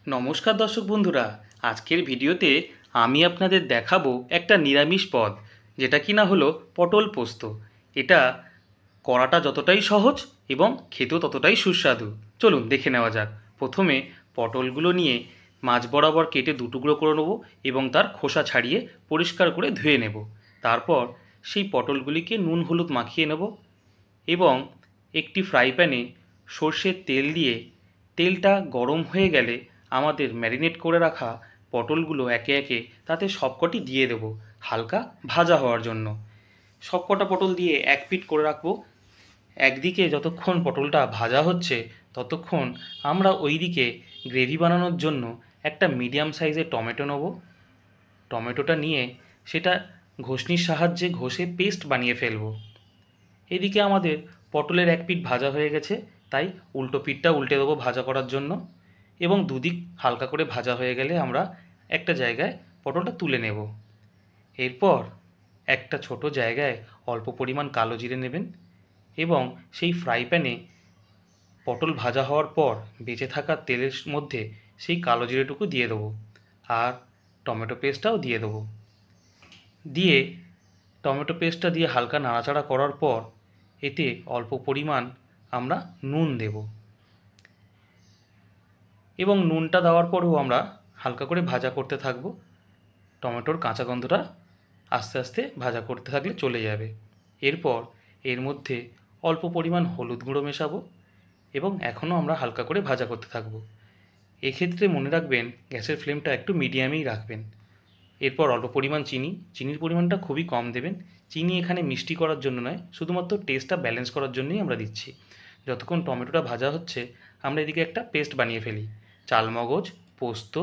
নমস্কার দর্শক বন্ধুরা, আজকের ভিডিওতে আমি আপনাদের দেখাবো একটা নিরামিষ পদ, যেটা কিনা হলো পটল পোস্ত। এটা করাটা যতটাই সহজ এবং খেতেও ততটাই সুস্বাদু। চলুন দেখে নেওয়া যাক। প্রথমে পটলগুলো নিয়ে মাঝ বরাবর কেটে দুটুকরো করে নেব এবং তার খোসা ছাড়িয়ে পরিষ্কার করে ধুয়ে নেব। তারপর সেই পটলগুলিকে নুন হলুদ মাখিয়ে নেব এবং একটি ফ্রাই প্যানে সর্ষের তেল দিয়ে তেলটা গরম হয়ে গেলে আমাদের ম্যারিনেট করে রাখা পটলগুলো একে একে তাতে সবকটি দিয়ে দেব হালকা ভাজা হওয়ার জন্য। সবকটা পটল দিয়ে এক পিঠ করে রাখবো। একদিকে যতক্ষণ পটলটা ভাজা হচ্ছে ততক্ষণ আমরা ওইদিকে গ্রেভি বানানোর জন্য একটা মিডিয়াম সাইজের টমেটো নেব। টমেটোটা নিয়ে সেটা ঘষনির সাহায্যে ঘষে পেস্ট বানিয়ে ফেলবো। এদিকে আমাদের পটলের এক পিঠ ভাজা হয়ে গেছে, তাই উল্টো পিঠটা উল্টে দেবো ভাজা করার জন্য এবং দুদিক হালকা করে ভাজা হয়ে গেলে আমরা একটা জায়গায় পটলটা তুলে নেব। এরপর একটা ছোট জায়গায় অল্প পরিমাণ কালো জিরে নেবেন এবং সেই ফ্রাই প্যানে পটল ভাজা হওয়ার পর বেঁচে থাকা তেলের মধ্যে সেই কালো জিরেটুকু দিয়ে দেবো আর টমেটো পেস্টটাও দিয়ে দেবো। দিয়ে টমেটো পেস্টটা দিয়ে হালকা নাড়াচাড়া করার পর এতে অল্প পরিমাণ আমরা নুন দেব এবং নুনটা দেওয়ার পরেও আমরা হালকা করে ভাজা করতে থাকব। টমেটোর কাঁচা গন্ধটা আস্তে আস্তে ভাজা করতে থাকলে চলে যাবে। এরপর এর মধ্যে অল্প পরিমাণ হলুদ গুঁড়ো মেশাবো এবং এখনও আমরা হালকা করে ভাজা করতে থাকব। এক্ষেত্রে মনে রাখবেন গ্যাসের ফ্লেমটা একটু মিডিয়ামেই রাখবেন। এরপর অল্প পরিমাণ চিনির পরিমাণটা খুবই কম দেবেন। চিনি এখানে মিষ্টি করার জন্য নয়, শুধুমাত্র টেস্টটা ব্যালেন্স করার জন্যই আমরা দিচ্ছি। যতক্ষণ টমেটোটা ভাজা হচ্ছে আমরা এদিকে একটা পেস্ট বানিয়ে ফেলি। চালমগজ, পোস্ত,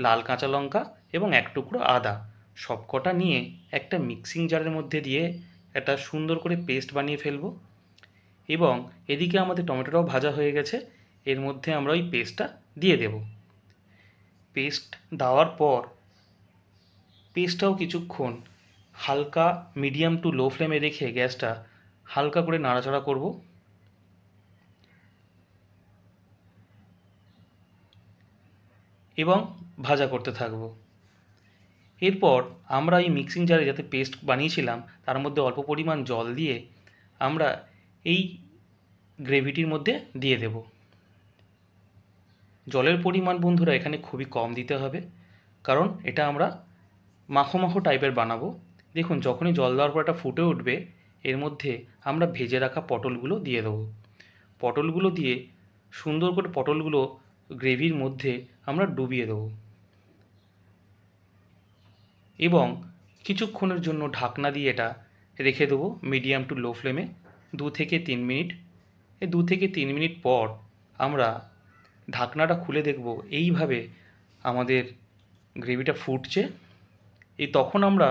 লাল কাঁচা লঙ্কা এবং এক টুকরো আদা সবকটা নিয়ে একটা মিক্সিং জারের মধ্যে দিয়ে একটা সুন্দর করে পেস্ট বানিয়ে ফেলবো। এবং এদিকে আমাদের টমেটোটাও ভাজা হয়ে গেছে, এর মধ্যে আমরা ওই পেস্টটা দিয়ে দেব। পেস্ট দেওয়ার পর পেস্টটাও কিছুক্ষণ হালকা মিডিয়াম টু লো ফ্লেমে রেখে গ্যাসটা হালকা করে নাড়াচাড়া করব এবং ভাজা করতে থাকব। এরপর আমরা এই মিক্সিং জারে যাতে পেস্ট বানিয়েছিলাম তার মধ্যে অল্প পরিমাণ জল দিয়ে আমরা এই গ্রেভিটির মধ্যে দিয়ে দেব। জলের পরিমাণ বন্ধুরা এখানে খুবই কম দিতে হবে, কারণ এটা আমরা মাখো মাখো টাইপের বানাবো। দেখুন যখনই জল দেওয়ার পর এটা ফুটে উঠবে এর মধ্যে আমরা ভেজে রাখা পটলগুলো দিয়ে দেবো। পটলগুলো দিয়ে সুন্দর করে পটলগুলো গ্রেভির মধ্যে আমরা ডুবিয়ে দেবো এবং কিছুক্ষণের জন্য ঢাকনা দিয়ে এটা রেখে দেবো মিডিয়াম টু লো ফ্লেমে 2 থেকে 3 মিনিট। এই 2 থেকে 3 মিনিট পর আমরা ঢাকনাটা খুলে দেখব এইভাবে আমাদের গ্রেভিটা ফুটছে। তখন আমরা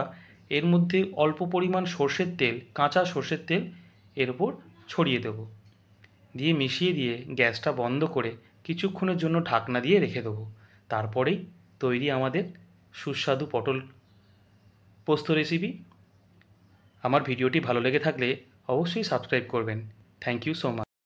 এর মধ্যে অল্প পরিমাণ সর্ষের তেল, কাঁচা সর্ষের তেল এর উপর ছড়িয়ে দেব। দিয়ে মিশিয়ে দিয়ে গ্যাসটা বন্ধ করে কিছুক্ষণের জন্য ঢাকনা দিয়ে রেখে দেবো। তারপরেই তৈরি আমাদের সুস্বাদু পটল পোস্ত রেসিপি। আমার ভিডিওটি ভালো লেগে থাকলে অবশ্যই সাবস্ক্রাইব করবেন। Thank you so much.